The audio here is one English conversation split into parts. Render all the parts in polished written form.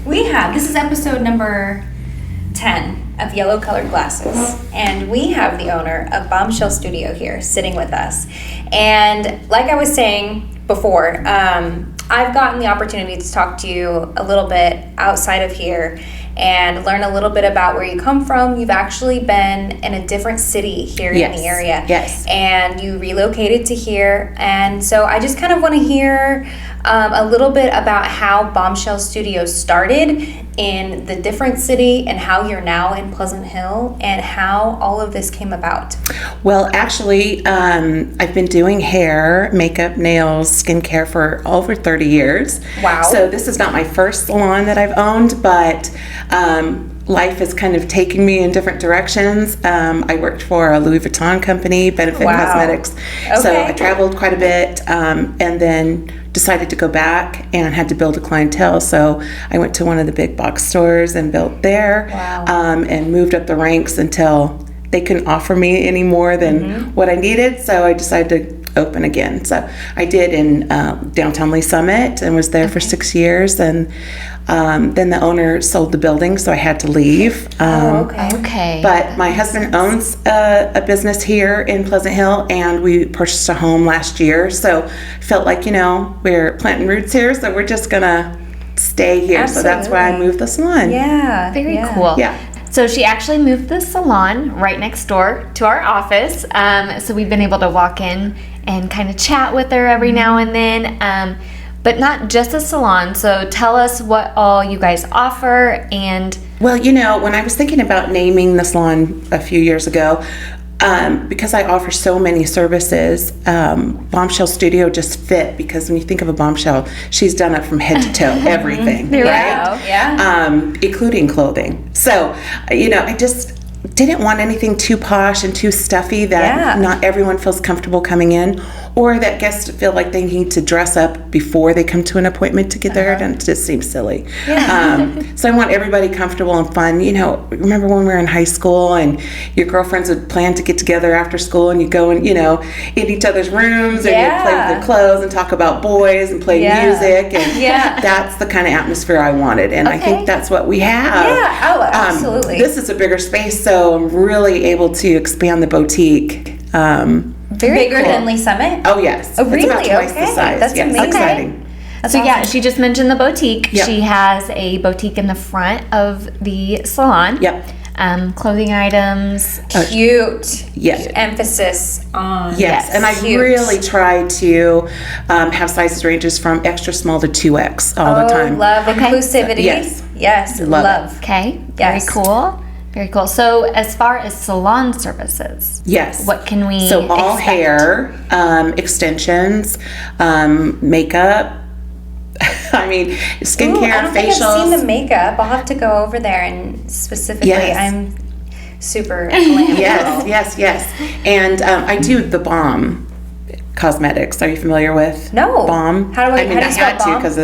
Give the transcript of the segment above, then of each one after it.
This is episode number 10 of Yellow Colored Glasses, and we have the owner of Bombshell Studio here sitting with us. And like I was saying before, I've gotten the opportunity to talk to you a little bit outside of here and learn a little bit about where you come from. You've actually been in a different city here in the area. Yes. And you relocated to here. And so I just kind of want to hear a little bit about how Bombshell Studio started in the different city and how you're now in Pleasant Hill and how all of this came about. Well, actually, I've been doing hair, makeup, nails, skincare for over 30 years. Wow. So this is not my first salon that I've owned, but life is kind of taking me in different directions. I worked for a Louis Vuitton company, Benefit Cosmetics. Okay. So I traveled quite a bit and then decided to go back and had to build a clientele. So I went to one of the big box stores and built there. Wow. And moved up the ranks until they couldn't offer me any more than what I needed. So I decided to open again. So I did in downtown Lee Summit and was there for 6 years. And then the owner sold the building, so I had to leave. Okay. But my husband owns a business here in Pleasant Hill, and we purchased a home last year. So I felt like, we're planting roots here, so we're just going to stay here. Absolutely. So that's why I moved the salon. Yeah. Very cool. Yeah. So she actually moved the salon right next door to our office. So we've been able to walk in and kind of chat with her every now and then. But not just a salon. So tell us what all you guys offer and... Well, when I was thinking about naming the salon a few years ago, because I offer so many services, Bombshell Studio just fit, because when you think of a bombshell, she's done it from head to toe, everything, right? Yeah. Including clothing. So, I just didn't want anything too posh and too stuffy that not everyone feels comfortable coming in, or that guests feel like they need to dress up before they come to an appointment to get there, and it just seems silly. Yeah. So I want everybody comfortable and fun. Remember when we were in high school and your girlfriends would plan to get together after school and you go and, in each other's rooms and you play with their clothes and talk about boys and play music. And that's the kind of atmosphere I wanted. And I think that's what we have. Yeah. Oh, absolutely. This is a bigger space, so I'm really able to expand the boutique. Bigger than Lee Summit? Oh, yes. Oh, really? It's about twice the size. That's amazing. Exciting. That's so awesome. she just mentioned the boutique. Yep. She has a boutique in the front of the salon. Yep. Clothing items. Cute. Yes. Emphasis on. Yes, and I cute. really try to have sizes ranges from extra small to 2X all the time. Love inclusivity. Yes. Love. Okay. Yes. Very cool. Very cool. So as far as salon services, yes. what can we So all expect? hair, extensions, makeup, skincare, I don't facials. think I've seen the makeup. I'll have to go over there and specifically. Yes. I'm super glam girl. Yes. And I do the Bomb Cosmetics. Are you familiar with Bomb? How do you spell had to Bomb? because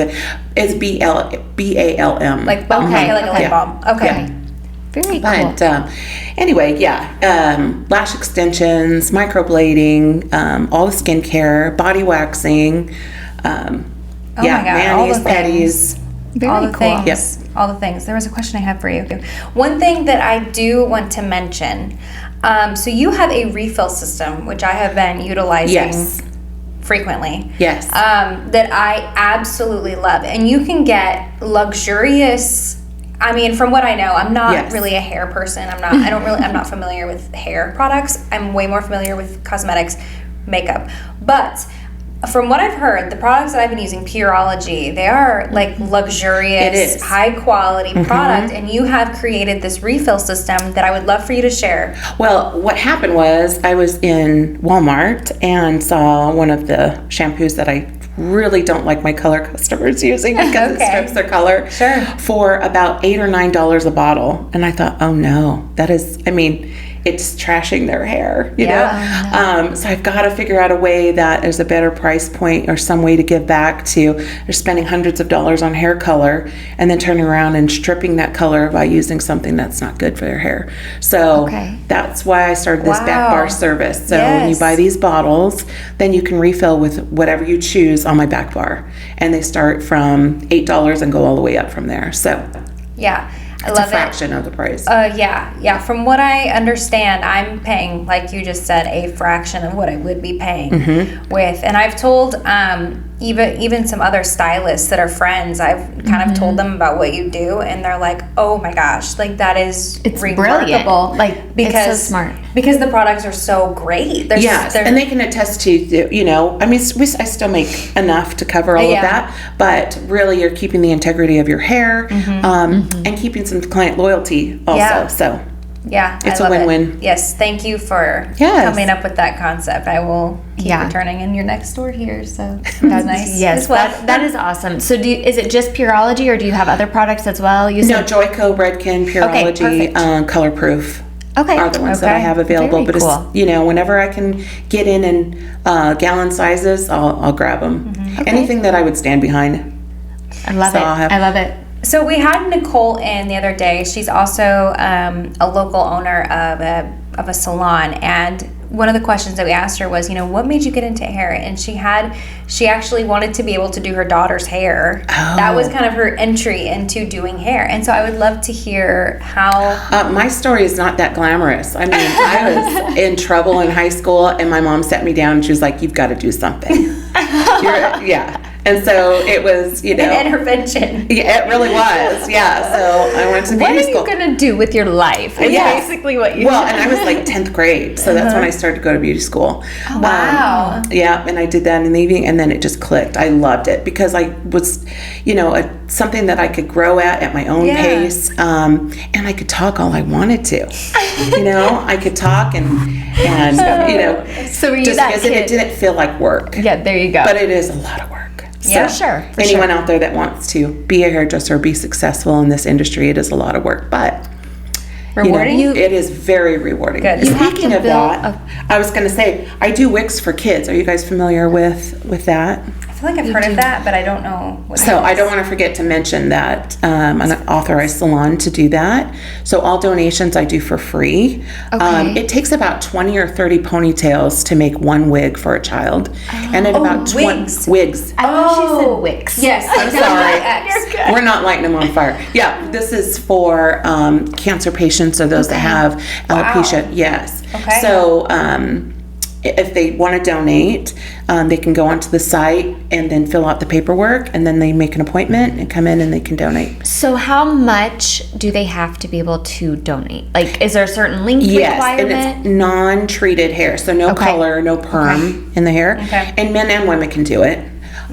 it's BALM. Like bomb, like a lip balm. Okay. Yeah. Very cool. But anyway, lash extensions, microblading, all the skincare, body waxing, Oh my God, all manis, the things. pedis. Very all the cool. things. Yes. All the things. There was a question I had for you. One thing that I do want to mention. So you have a refill system, which I have been utilizing frequently. Yes. That I absolutely love, and you can get luxurious. From what I know, I'm not really a hair person. I'm not familiar with hair products. I'm way more familiar with cosmetics, makeup. But from what I've heard, the products that I've been using, Pureology, they are like luxurious, high quality product, and you have created this refill system that I would love for you to share. Well, what happened was I was in Walmart and saw one of the shampoos that I really don't like my color customers using because it strips their color for about $8 or $9 a bottle. And I thought, oh no, that is, it's trashing their hair, you Yeah. know? So I've got to figure out a way that there's a better price point or some way to give back to, they're spending hundreds of dollars on hair color and then turning around and stripping that color by using something that's not good for their hair. So that's why I started this back bar service. So when you buy these bottles, then you can refill with whatever you choose on my back bar. And they start from $8 and go all the way up from there. So yeah. I it's love a fraction of the price. Yeah. From what I understand, I'm paying, like you just said, a fraction of what I would be paying with. And I've told even some other stylists that are friends, I've kind of told them about what you do, and they're like, "Oh my gosh, like that is remarkable!" Brilliant. Like because it's so smart. Because the products are so great. Yes, and they can attest to, you know, I mean, I still make enough to cover all of that, but really you're keeping the integrity of your hair and keeping some client loyalty also. Yeah. So yeah, it's a win-win. Yes, thank you for coming up with that concept. I will keep returning in your next store here. So that's nice. Yes, that is awesome. So is it just Pureology, or do you have other products as well? Joico, Redken, Pureology, Colorproof. Are the ones that I have available. Very cool. But you know, whenever I can get in gallon sizes, I'll grab them. Anything that I would stand behind. I love it. I love it. So we had Nicole in the other day. She's also a local owner of a salon, and one of the questions that we asked her was, you know, what made you get into hair? And she actually wanted to be able to do her daughter's hair. That was kind of her entry into doing hair. And so I would love to hear how... my story is not that glamorous. I mean, I was in trouble in high school, and my mom sat me down and she was like, you've got to do something. And so it was, you know... An intervention. Yeah, it really was. Yeah. So I went to beauty school. What are you going to do with your life? It's basically what you... Well, and I was like 10th grade. So that's when I started to go to beauty school. Oh, wow. Yeah. And I did that in the evening, and then it just clicked. I loved it because I was, you know, something that I could grow at my own pace. And I could talk all I wanted to. You know, I could talk and you know, so were you just that because kid? it didn't feel like work. Yeah, there you go. But it is a lot of work. Yeah, so anyone out there that wants to be a hairdresser, be successful in this industry, it is a lot of work, but rewarding. It is very rewarding. Good. Speaking of that, I was going to say I do wigs for kids. Are you guys familiar with that? I feel like I've heard of that, but I don't know what So I don't want to forget to mention that I'm an authorized salon to do that. So all donations I do for free. It takes about 20 or 30 ponytails to make one wig for a child. And at about 20 wigs. I thought she said wicks. Yes, I'm sorry. We're not lighting them on fire. Yeah, this is for cancer patients or those that have alopecia. Yes. Okay. So if they want to donate, they can go onto the site and then fill out the paperwork, and then they make an appointment and come in and they can donate. So how much do they have to be able to donate? Like, is there a certain length requirement? Yes, and it's non-treated hair, so no color, no perm in the hair. And men and women can do it.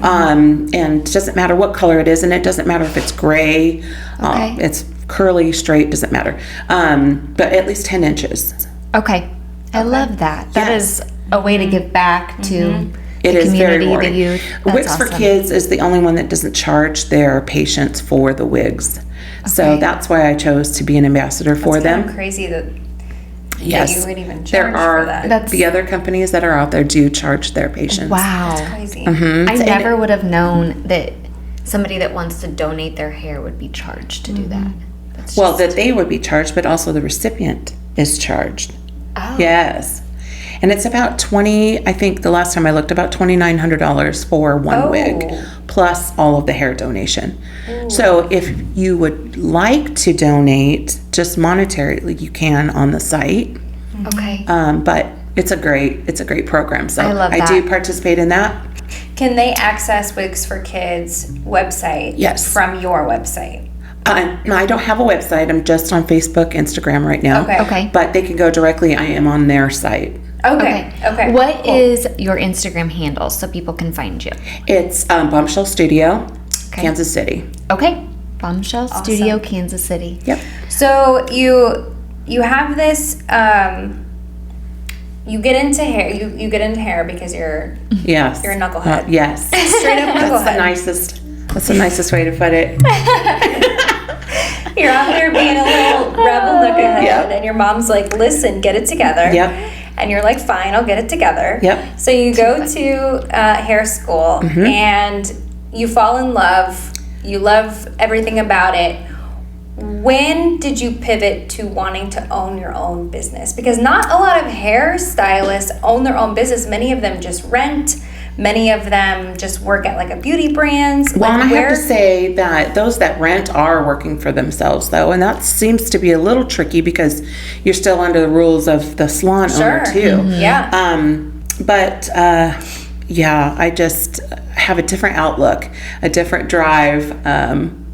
And it doesn't matter what color it is, and it doesn't matter if it's gray, it's curly, straight, doesn't matter. But at least 10 inches. Okay. I love that. That is a way to give back to it the is very community, rewarding. the youth. Wigs for Kids is the only one that doesn't charge their patients for the wigs. So that's why I chose to be an ambassador for them. That's crazy that Yes, you would even charge there are for that. the other companies that are out there do charge their patients. Wow. That's crazy. I never would have known that somebody that wants to donate their hair would be charged to do that. That's Well, that they would be charged, but also the recipient is charged. Oh. Yes. And it's about I think the last time I looked, about $2,900 for one wig, plus all of the hair donation. So if you would like to donate, just monetarily, you can on the site. Okay. But it's a great program. So I love that. I do participate in that. Can they access Wigs for Kids website from your website? No, I don't have a website. I'm just on Facebook, Instagram right now. Okay. But they can go directly. I am on their site. Okay. What is your Instagram handle so people can find you? It's Bombshell Studio, Kansas City. Okay. Bombshell Studio, Kansas City. Yep. So you have this. You get into hair. You get into hair because you're a knucklehead. Yes. Straight up knucklehead. That's the nicest way to put it. You're out there being a little rebel knucklehead. Yep. And your mom's like, listen, get it together. Yep. And you're like, fine, I'll get it together. Yep. So you go to hair school and you fall in love. You love everything about it. When did you pivot to wanting to own your own business? Because not a lot of hairstylists own their own business. Many of them just rent. Many of them just work at like a beauty brands. Well, and I have to say that those that rent are working for themselves, though, and that seems to be a little tricky because you're still under the rules of the salon owner too. Yeah. But yeah, I just have a different outlook, a different drive.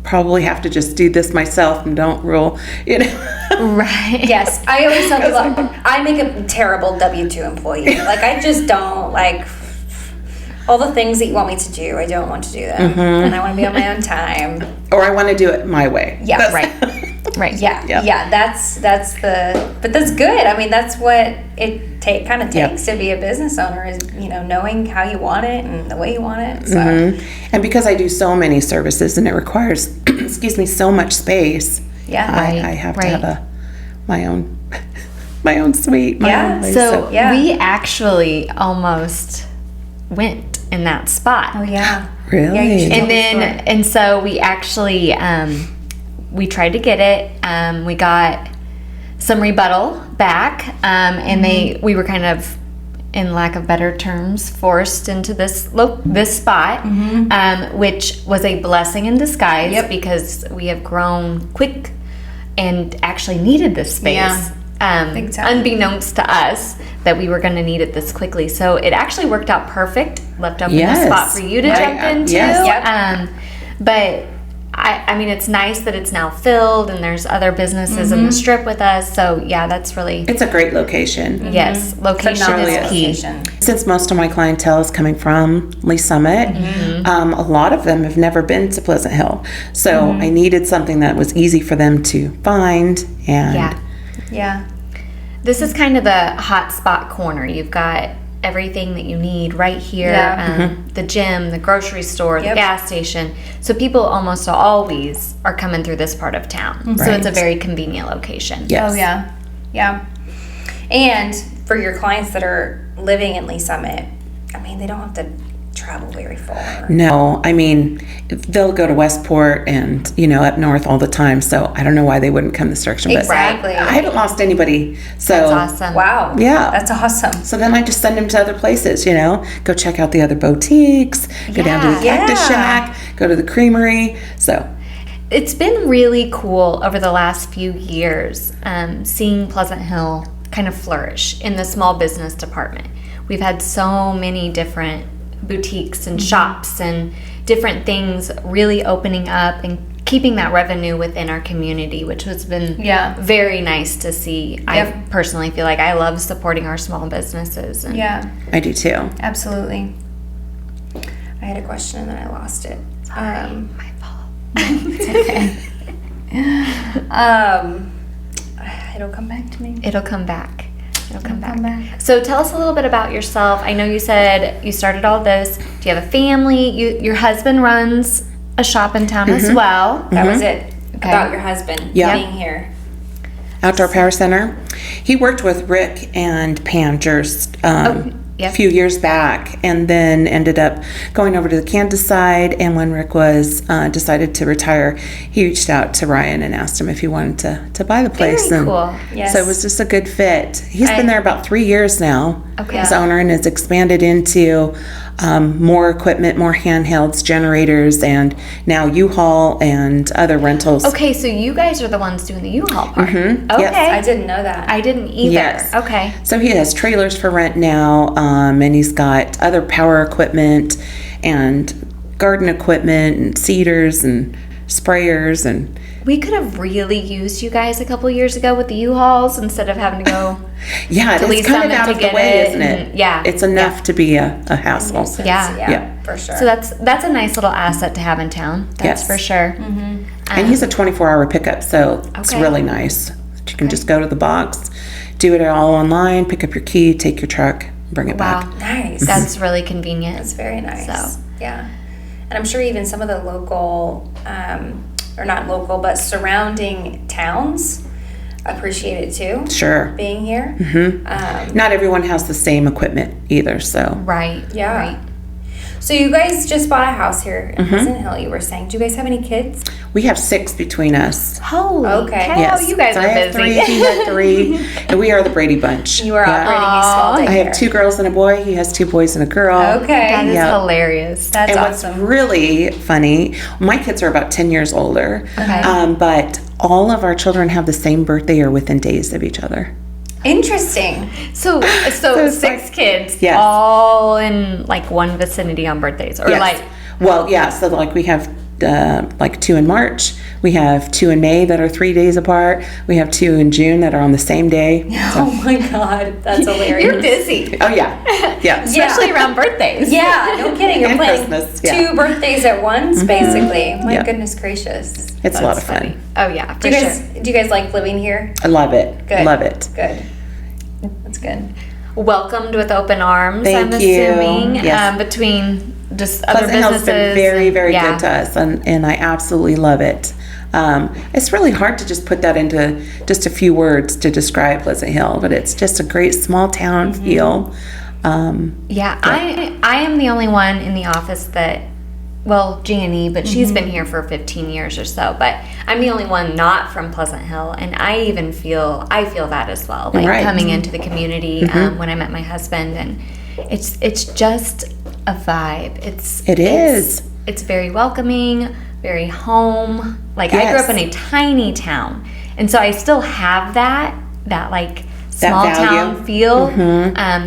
Probably have to just do this myself and don't rule, Right. Yes, I always tell people I make a terrible W-2 employee. Like I just don't like all the things that you want me to do. I don't want to do them, and I want to be on my own time. Or I want to do it my way. Yeah, Right. Yeah. That's but that's good. I mean, that's what it kind of takes to be a business owner is knowing how you want it and the way you want it. So. And because I do so many services and it requires, so much space. Yeah, I have to have my own suite. My own place, so we actually almost went in that spot. Oh yeah. Really? Yeah, you should tell the story. And so we actually we tried to get it. We got some rebuttal back, and we were kind of, in lack of better terms, forced into this spot, which was a blessing in disguise because we have grown quick and actually needed this space. Yeah. Big time. Unbeknownst to us that we were going to need it this quickly. So it actually worked out perfect. Left open a spot for you to jump into. Yes. But I mean, it's nice that it's now filled and there's other businesses in the strip with us. So yeah, that's really... It's a great location. Yes, location is key. Since most of my clientele is coming from Lee Summit, a lot of them have never been to Pleasant Hill. So I needed something that was easy for them to find. And Yeah. This is kind of the hot spot corner. You've got everything that you need right here. The gym, the grocery store, the gas station. So people almost always are coming through this part of town. So it's a very convenient location. Yes. Oh yeah. Yeah. And for your clients that are living in Lee Summit, I mean, they don't have to travel very far. No, I mean, they'll go to Westport and, up north all the time. So I don't know why they wouldn't come this direction. Exactly. But I haven't lost anybody. So That's awesome. Wow. Yeah. That's awesome. So then I just send them to other places, go check out the other boutiques, go down to the Cactus Shack, go to the Creamery. So it's been really cool over the last few years seeing Pleasant Hill kind of flourish in the small business department. We've had so many different boutiques and shops and different things really opening up and keeping that revenue within our community, which has been very nice to see. I personally feel like I love supporting our small businesses. And I do too. Absolutely. I had a question and then I lost it. Sorry, my fault. It's okay. It'll come back to me. It'll come back. So tell us a little bit about yourself. I know you said you started all this. Do you have a family? Your husband runs a shop in town as well. That was it. About your husband being here. Outdoor Power Center. He worked with Rick and Pam Durst a few years back, and then ended up going over to the Kansas side. And when Rick was decided to retire, he reached out to Ryan and asked him if he wanted to buy the place. Very cool. Yes. So it was just a good fit. He's been there about 3 years now as owner, and has expanded into more equipment, more handhelds, generators, and now U-Haul and other rentals. Okay, so you guys are the ones doing the U-Haul part. Okay. Yes. I didn't know that. I didn't either. Yes. Okay. So he has trailers for rent now, and he's got other power equipment and garden equipment and seeders and sprayers. And we could have really used you guys a couple years ago with the U-Hauls instead of having to go it's kind of out of the way, isn't it? Yeah. It's enough to be a hassle. Yeah, for sure. So that's a nice little asset to have in town. That's for sure. And he's a 24-hour pickup, so it's really nice. You can just go to the box, do it all online, pick up your key, take your truck, bring it back. Nice. That's really convenient. That's very nice. So. Yeah. And I'm sure even some of the local, or not local, but surrounding towns appreciate it too. Sure. Being here. Not everyone has the same equipment either, so. Right. Yeah. Right. So you guys just bought a house here in Pleasant Hill, you were saying. Do you guys have any kids? We have 6 between us. Holy Okay. cow, Yes. you guys So are I have busy. 3, he had 3, and we are the Brady Bunch. You are Yeah. operating a small daycare. I have 2 girls and a boy. He has 2 boys and a girl. Okay. That is Yeah. hilarious. That's And awesome. what's really funny, my kids are about 10 years older, Okay. but all of our children have the same birthday or within days of each other. Interesting. So it's 6 like- kids, Yes. all in like one vicinity on birthdays, or Yes. like Well, yeah, so like we have like 2 in March, we have 2 in May that are 3 days apart, we have 2 in June that are on the same day. Oh my God, that's hilarious. you're busy, Oh yeah, yeah. especially around birthdays. Yeah, no kidding. You're And playing Christmas, yeah. 2 birthdays at once, basically. My Yeah. goodness gracious. It's a lot of That's fun. funny. Oh yeah, for Do you sure. guys do you guys like living here? I love it. Good. Love it. Good. That's good. Welcomed with open arms. Thank I'm you. assuming Yes. Between just other Pleasant Hill's businesses. been very, and- very yeah. good to us, and I absolutely love it. It's really hard to just put that into just a few words to describe Pleasant Hill, but it's just a great small town feel. Yeah, I am the only one in the office that, well, Janie, but she's been here for 15 years or so. But I'm the only one not from Pleasant Hill, and I feel that as well. Like Right. coming into the community when I met my husband, and it's just a vibe. It is. It's very welcoming, very home. Like I grew up Yes. in a tiny town, and so I still have that like small value. town feel,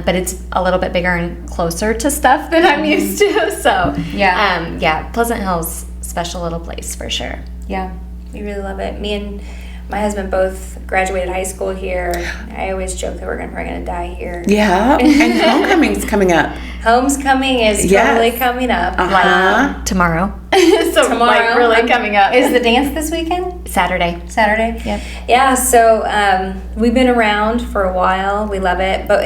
but it's a little bit bigger and closer to stuff than I'm used to. So Yeah. Pleasant Hill's special little place for sure. Yeah, we really love it. Me and my husband both graduated high school here. I always joke that we're probably gonna die here. Yeah, and homecoming's coming up. Homecoming is Yes. totally coming up. Uh-huh. Tomorrow. So Tomorrow, like really coming up. Is the dance this weekend? Saturday. Saturday? Yep. Yeah, so we've been around for a while. We love it. But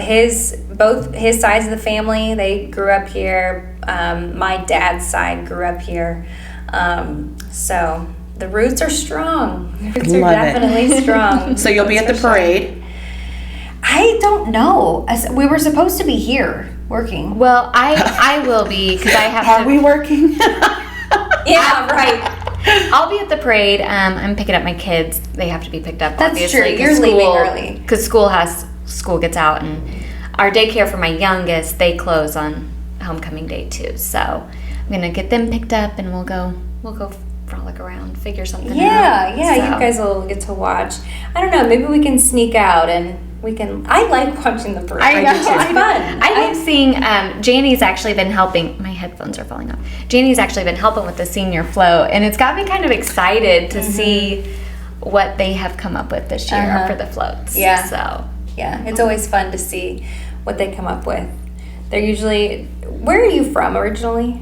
both his sides of the family, they grew up here. My dad's side grew up here. So the roots are strong. The roots are Love it. definitely strong. So you'll be at the That's for sure. parade. I don't know. We were supposed to be here working. Well, I will be because I have Are to. we working? Yeah, right. I'll be at the parade. I'm picking up my kids. They have to be picked up. That's obviously, true. You're leaving early. because school gets out, and our daycare for my youngest, they close on homecoming day too. So I'm gonna get them picked up, and we'll go frolic around, figure something out. Yeah, So- you guys will get to watch. I don't know, maybe we can sneak out and I like watching the parade. I know. It's fun. I love seeing. Janie's actually been helping. My headphones are falling off. Janie's actually been helping with the senior float, and it's got me kind of excited to see what they have come up with this year for the floats. Yeah. So Yeah, it's always fun to see what they come up with. They're usually, where are you from originally?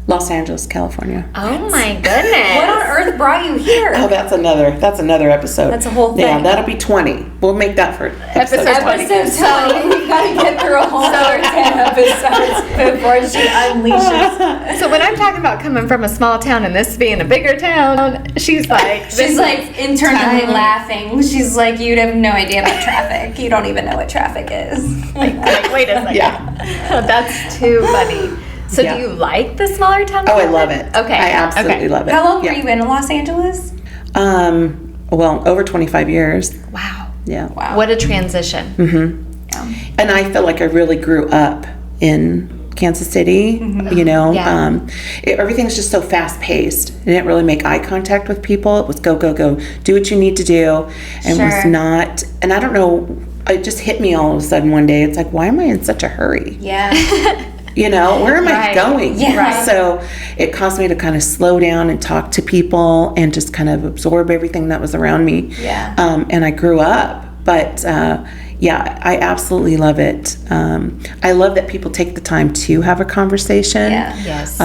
Los Angeles, California. oh my goodness. What on earth brought you here? Oh, that's another episode. That's a whole Yeah, thing. that'll be 20. We'll make that for episode 20. Episode 20. We've got to get through a whole other 10 episodes before she unleashes. So when I'm talking about coming from a small town and this being a bigger town, she's like, She's like internally laughing. She's like, you'd have no idea about traffic. You don't even know what traffic is. like, wait a second. Yeah. That's too funny. So Yeah. do you like the smaller town? Oh, I love it. Okay. I absolutely Okay. love it. How long Yeah. were you in Los Angeles? Well, over 25 years. Wow. Yeah. Wow. What a transition. And I feel like I really grew up in Kansas City, you know. Yeah. Everything's just so fast paced. I didn't really make eye contact with people. It was go, go, go. Do what you need to do. And was Sure. not, and I don't know, it just hit me all of a sudden one day. It's like, why am I in such a hurry? Yeah. You know, where am Right. I going? Yeah. Right. So it caused me to kind of slow down and talk to people and just kind of absorb everything that was around me. Yeah. And I grew up. But yeah, I absolutely love it. I love that people take the time to have a conversation. Yeah. Yes.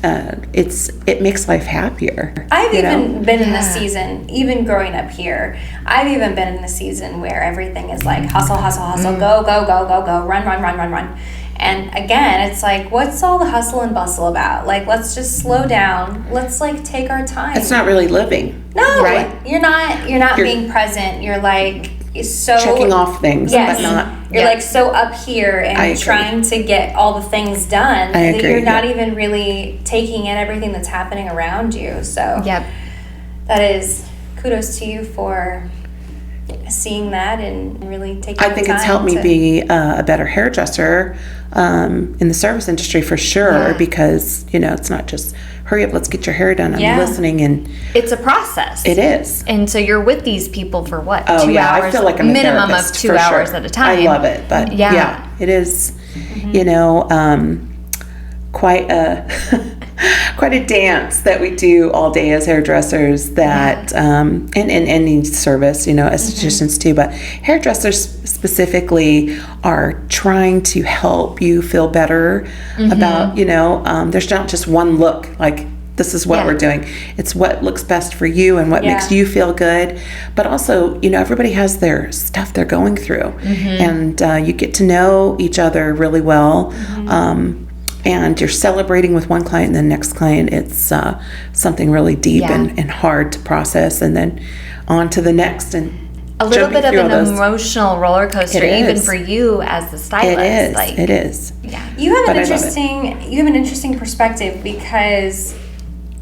It makes life happier. I've you know? even been in the season, even growing up here, I've even been in the season where everything is like hustle, hustle, hustle, go, go, go, go, go, run, run, run, run, run. And again, it's like, what's all the hustle and bustle about? Like, let's just slow down. Let's like take our time. It's not really living. No, right? You're not being present. You're like so checking off things, but not. You're like so up here and trying to get all the things done that you're not even really taking in everything that's happening around you. So that is kudos to you for seeing that and really taking I think it's helped me be a better hairdresser in the service industry for sure, because it's not just hurry up, let's get your hair done. I'm listening, and it's a process. It is. And so you're with these people for what? 2 hours? I feel like I'm minimum of 2 hours at a time. I love it, but it is quite a dance that we do all day as hairdressers, that and any service, estheticians too, but hairdressers specifically are trying to help you feel better about, there's not just one look, like this is what we're doing. It's what looks best for you and what makes you feel good. But also, everybody has their stuff they're going through, and you get to know each other really well. And you're celebrating with one client, and the next client, it's something really deep and hard to process, and then on to the next. And a little bit of an emotional roller coaster, even for you as the stylist. It is. Yeah, you have an interesting perspective, because,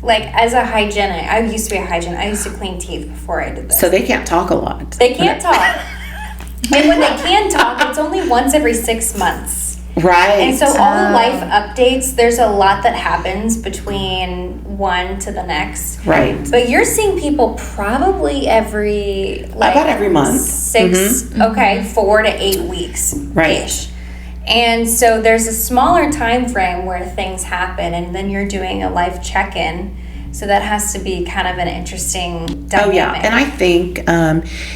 like, as a hygienist, I used to be a hygienist. I used to clean teeth before I did this. So they can't talk a lot. They can't talk, and when they can talk, it's only once every 6 months. Right. And so all the life updates, there's a lot that happens between one to the next. Right. But you're seeing people probably about every month. 4 to 8 weeks. Right. And so there's a smaller time frame where things happen, and then you're doing a life check-in. So that has to be kind of an interesting dynamic. Oh, yeah. And I think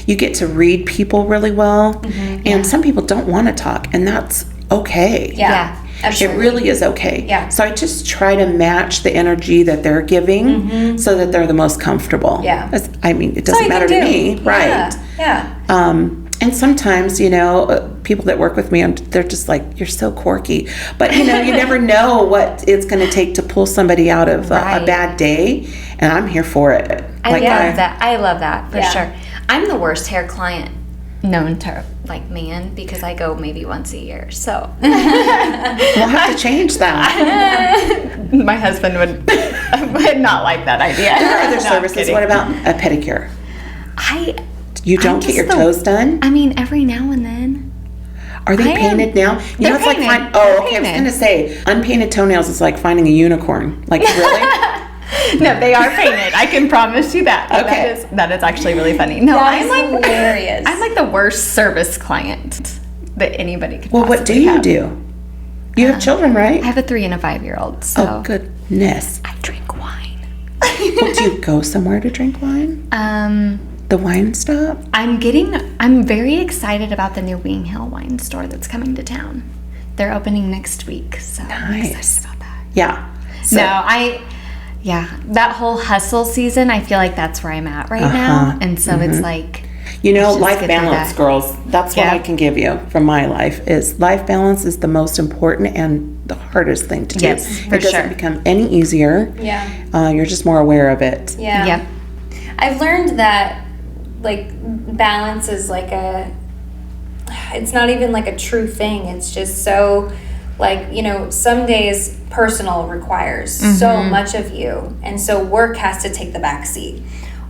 you get to read people really well. And some people don't want to talk, and that's okay. Yeah. Absolutely. It really is okay. Yeah. So I just try to match the energy that they're giving so that they're the most comfortable. Yeah. It doesn't matter to me. Right. Yeah. And sometimes, people that work with me, they're just like, you're so quirky. But, you never know what it's going to take to pull somebody out of a bad day. And I'm here for it. I love that for sure. I'm the worst hair client known to man, because I go maybe once a year, so we'll have to change that. My husband would not like that idea. There are other services. What about a pedicure? You don't get your toes done? I mean, every now and then. Are they painted now? They're it's painted. like okay. I was gonna say unpainted toenails is like finding a unicorn. Like, really? No, they are painted. I can promise you that. Okay. That is actually really funny. No, I'm like hilarious. I'm like the worst service client that anybody could possibly what do you have. do? You have children, right? I have a 3 and a 5-year-old. So oh, goodness. I drink wine. Well, do you go somewhere to drink wine? The wine stop? I'm very excited about the new Wing Hill wine store that's coming to town. They're opening next week, so I'm excited about that. Yeah. So, that whole hustle season, I feel like that's where I'm at right now. And so it's like, life balance, girls, that's what I can give you from my life, is life balance is the most important and the hardest thing to do. Yes, for it doesn't become any easier. Yeah. You're just more aware of it. Yeah. Yep. I've learned that, balance is it's not even a true thing. It's just so, some days personal requires so much of you, and so work has to take the back seat.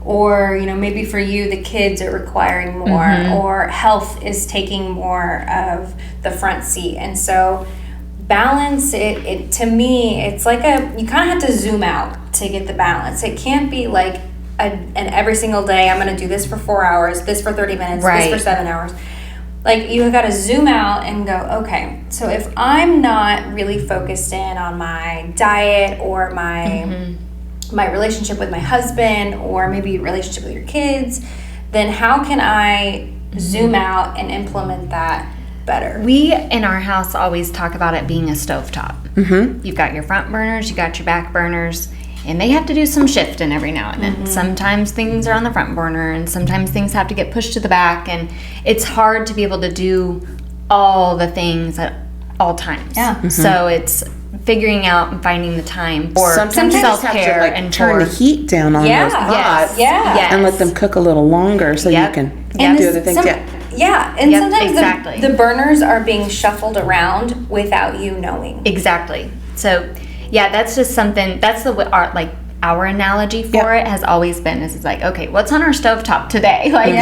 Or, maybe for you, the kids are requiring more, or health is taking more of the front seat. And so balance, it to me, it's you kind of have to zoom out to get the balance. It can't be and every single day I'm going to do this for 4 hours, this for 30 minutes, this for 7 hours. You got to zoom out and go, okay, so if I'm not really focused in on my diet or my relationship with my husband, or maybe relationship with your kids, then how can I zoom out and implement that better? We in our house always talk about it being a stovetop. You've got your front burners, you got your back burners, and they have to do some shifting every now and then. Sometimes things are on the front burner, and sometimes things have to get pushed to the back, and it's hard to be able to do all the things at all times. Yeah. So it's figuring out and finding the time for Sometimes you just have self-care to like and turn the heat down on those pots and let them cook a little longer so you can do other things. Yeah, and sometimes exactly. the burners are being shuffled around without you knowing. Exactly. So, yeah, that's just something, that's our analogy for it has always been is it's like, okay, what's on our stovetop today? Like,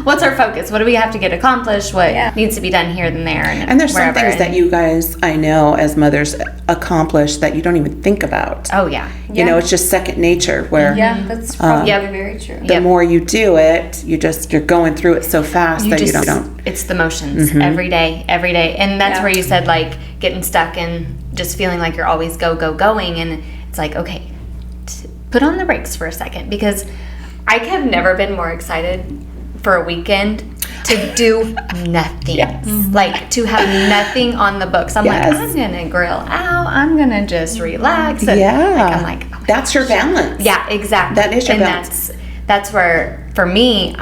what's our focus? What do we have to get accomplished? What needs to be done here and there? And there's some things that you guys, I know, as mothers, accomplish that you don't even think about. Oh, yeah. You know, it's just second nature where That's probably very true. the more you do it, you're going through it so fast that you don't. It's the motions every day. And that's where you said, like, getting stuck and just feeling like you're always going. And it's like, okay, put on the brakes for a second, because I have never been more excited for a weekend to do nothing. Like, to have nothing on the books. I'm like, I'm gonna grill out, I'm gonna just relax, and I'm like, oh my that's your balance. Yeah, exactly. That is your balance. That's where, for me,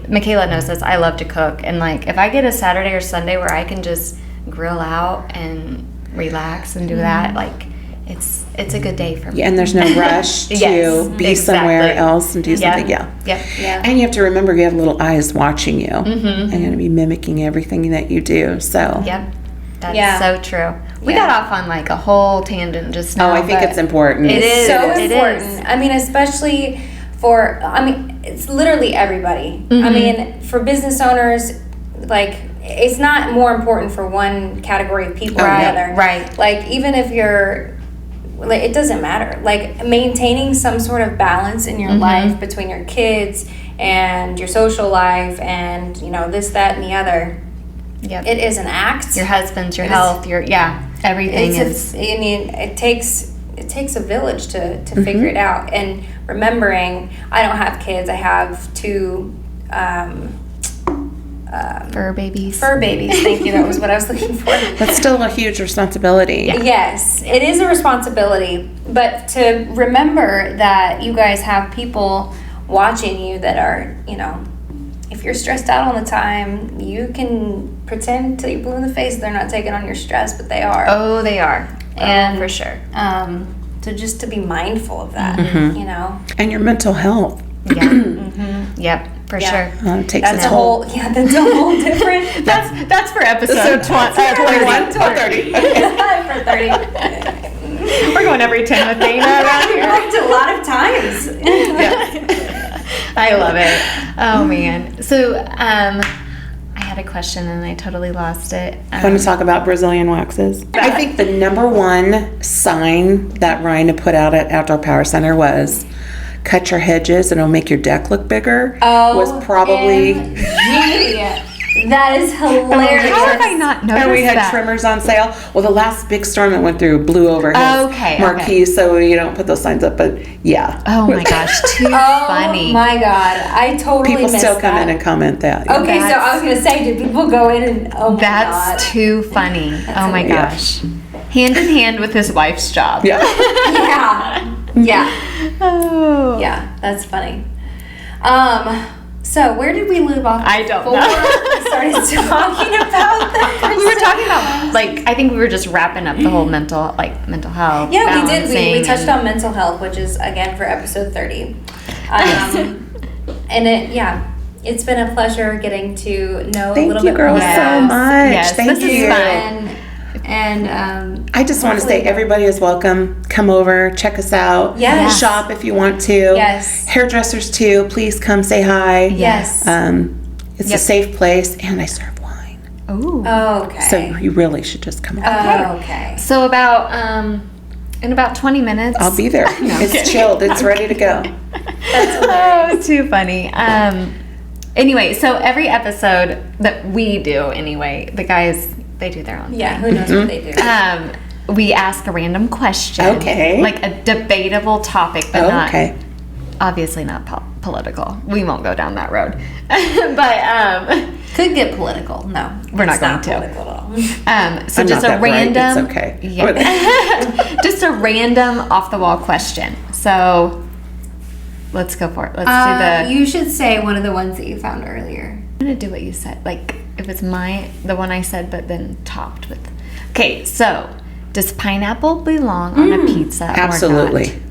Michaela knows this, I love to cook, and like, if I get a Saturday or Sunday where I can just grill out and relax and do that, like, it's a good day for me. Yeah, and there's no rush to be somewhere else and do something. And you have to remember you have little eyes watching you and you're going to be mimicking everything that you do. So that's so true. We got off on like a whole tangent just now. I think it's important. It is so important. I mean, especially it's literally everybody. I mean, for business owners, like, it's not more important for one category of people or another. Right. Like, even if you're, like, it doesn't matter. Like, maintaining some sort of balance in your life between your kids and your social life and, you know, this, that, and the other. Yep. It is an act. Your husband's, your health, everything is. It takes a village to figure it out. And remembering, I don't have kids. I have two fur babies. Thank you. That was what I was looking for. That's still a huge responsibility. Yes, it is a responsibility. But to remember that you guys have people watching you that are, you know, if you're stressed out all the time, you can pretend till you're blue in the face they're not taking on your stress, but they are. Oh, they are. And for sure. So just to be mindful of that, you know. And your mental health. Yeah. Yep. For sure. It takes that's a whole different. That's for episode 21, 30. For 30. We're going every 10 with Dana around here. A lot of times. I love it. Oh man. So I had a question and I totally lost it. Want to talk about Brazilian waxes? I think the number one sign that Ryan had put out at Outdoor Power Center was, cut your hedges and it'll make your deck look bigger. Was probably that is hilarious. How have I not noticed and we had that? Trimmers on sale. Well, the last big storm that went through blew over his marquee, so you don't put those signs up. But oh my gosh, too funny. Oh my god, I totally people missed still come that. in and comment that. Okay, so I was gonna say, do people go in and that's too funny. Oh my gosh, hand in hand with his wife's job. Yeah. Oh. Yeah, that's funny. So where did we leave off? I don't know. We started talking about that. We were talking about, like, I think we were just wrapping up the whole mental health. Yeah, we did. We touched on mental health, which is again for episode 30. And it's been a pleasure getting to know a little bit more. Thank you, girls, so much. Yes, Thank you. This is fun. And I just want to say everybody is welcome. Come over, check us out. Yes. Shop if you want to. Yes. Hairdressers too. Please come say hi. Yes. It's a safe place, and I serve wine. Ooh. Okay. So you really should just come over. Okay. So about in about 20 minutes. I'll be there. It's chilled. It's ready to go. Oh, too funny. Anyway, so every episode that we do, anyway, the guys, they do their own thing. Yeah, who knows what they do. We ask a random question. Okay. Like a debatable topic, but obviously not political. We won't go down that road. But could get political. No, we're not going to. Political at all. So I'm just not a that bright. random. It's okay. Yeah. Just a random off the wall question. So let's go for it. Let's do You should say one of the ones that you found earlier. I'm gonna do what you said. Like if it's the one I said, but then topped with. Okay, so does pineapple belong on a pizza Absolutely. or not?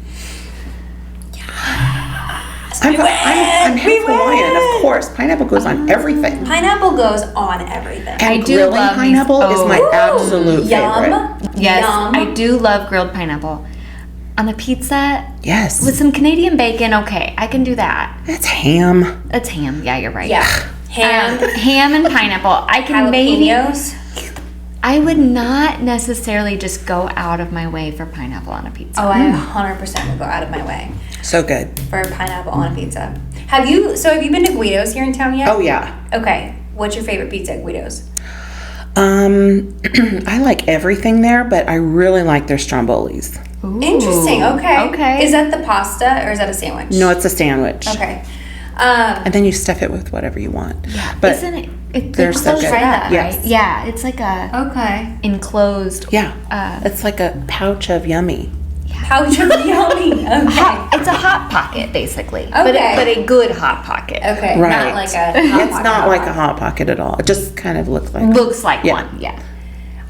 I'm half Hawaiian, of course. Pineapple goes on everything. Pineapple goes on everything. And I do grilling love pineapple these- is my Oh. absolute favorite. Yes, Yum. I do love grilled pineapple. On a pizza Yes. with some Canadian bacon, okay, I can do that. That's ham. It's ham, yeah, you're right. Yeah. Ham. Ham and pineapple. I can maybe. Jalapenos. I would not necessarily just go out of my way for pineapple on a pizza. Oh, I 100% would go out of my way So good. for pineapple on a pizza. Have you been to Guido's here in town yet? Oh, yeah. Okay. What's your favorite pizza at Guido's? I like everything there, but I really like their strombolis. Ooh. Interesting. Okay. Okay. Is that the pasta or is that a sandwich? No, it's a sandwich. Okay. And then you stuff it with whatever you want. Yeah, But isn't it? they're so closed good. up, Yes. right? Yeah, it's like a Okay. enclosed. yeah, Uh, it's like a pouch of yummy. Pouch of yummy. Okay. It's a hot pocket, basically. Okay. But a good hot pocket. Okay. Right. Not like a. It's not like a Hot Pocket at all. It just kind of looks like. Looks like Yeah. one. Yeah.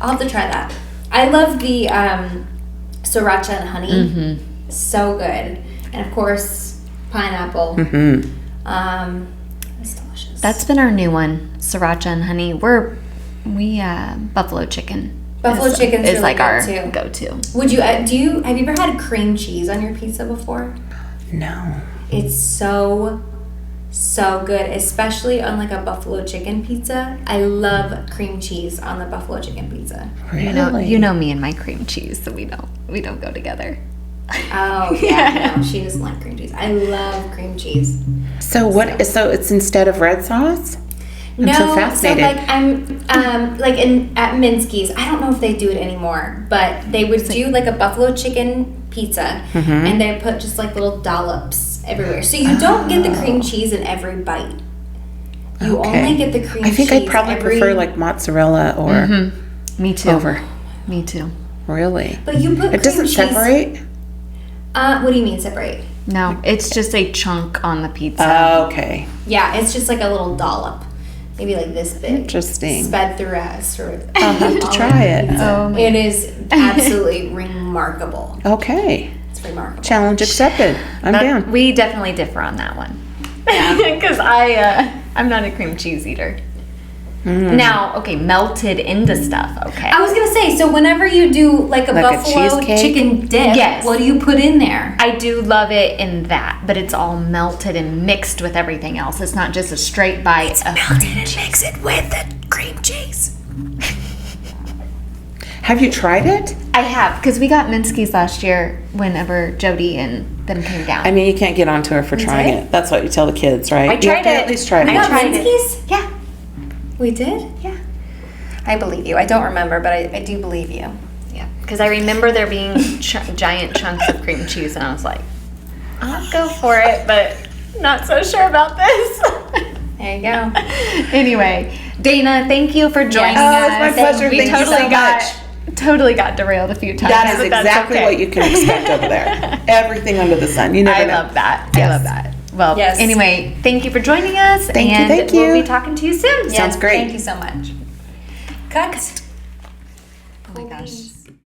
I'll have to try that. I love the sriracha and honey. Mm-hmm. So good. And of course, pineapple. Mm-hmm. It's delicious. That's been our new one, sriracha and honey. Buffalo chicken. Buffalo chicken's is really like good our too. go-to. Would you have you ever had cream cheese on your pizza before? No. It's so good, especially on like a buffalo chicken pizza. I love cream cheese on the buffalo chicken pizza. Really? You know me and my cream cheese, so we don't go together. Oh yeah, no, she doesn't like cream cheese. I love cream cheese. So what? So it's instead of red sauce? I'm No, so fascinated. like I'm like at Minsky's. I don't know if they do it anymore, but they would do like a buffalo chicken pizza, Mm-hmm. and they put just like little dollops everywhere. So you don't get the cream cheese in every bite. You Okay. only get the cream cheese. I think I'd probably every, prefer like mozzarella or Me too. over. Me too. Really? But you put It doesn't cream cheese- separate? What do you mean separate? No, it's just a chunk on the pizza. Okay. Yeah, it's just like a little dollop, maybe like this big. Interesting. Sped through us. I'll have to try it. It is absolutely remarkable. Okay. It's remarkable. Challenge accepted. I'm down. We definitely differ on that one. Because I'm not a cream cheese eater. Now, okay, melted into stuff. Okay. I was gonna say, so whenever you do like a Like a buffalo cheesecake? chicken dip, Yes. what do you put in there? I do love it in that, but it's all melted and mixed with everything else. It's not just a straight bite of cream cheese. Mix it with the cream cheese. Have you tried it? I have, because we got Minsky's last year whenever Jody and them came down. I mean, you can't get onto her for trying did? it. That's what you tell the kids, right? I You have tried to it. at least try it. I You got tried it. Minsky's? Yeah. We did? Yeah. I believe you. I don't remember, but I do believe you. Yeah. Because I remember there being giant chunks of cream cheese, and I was like, I'll go for it, but not so sure about this. There you go. Anyway, Dana, thank you for joining Oh, us. it's my pleasure. We Thank you totally so got much. totally got derailed a few times. That is but that's exactly okay. what you can expect over there. Everything under the sun. You never I know. love that. I Yes. love that. Well, Yes. anyway, thank you for joining us. Thank you, and thank we'll you. be talking to you soon. Sounds great. Thank you so much. Cut. Oh my gosh.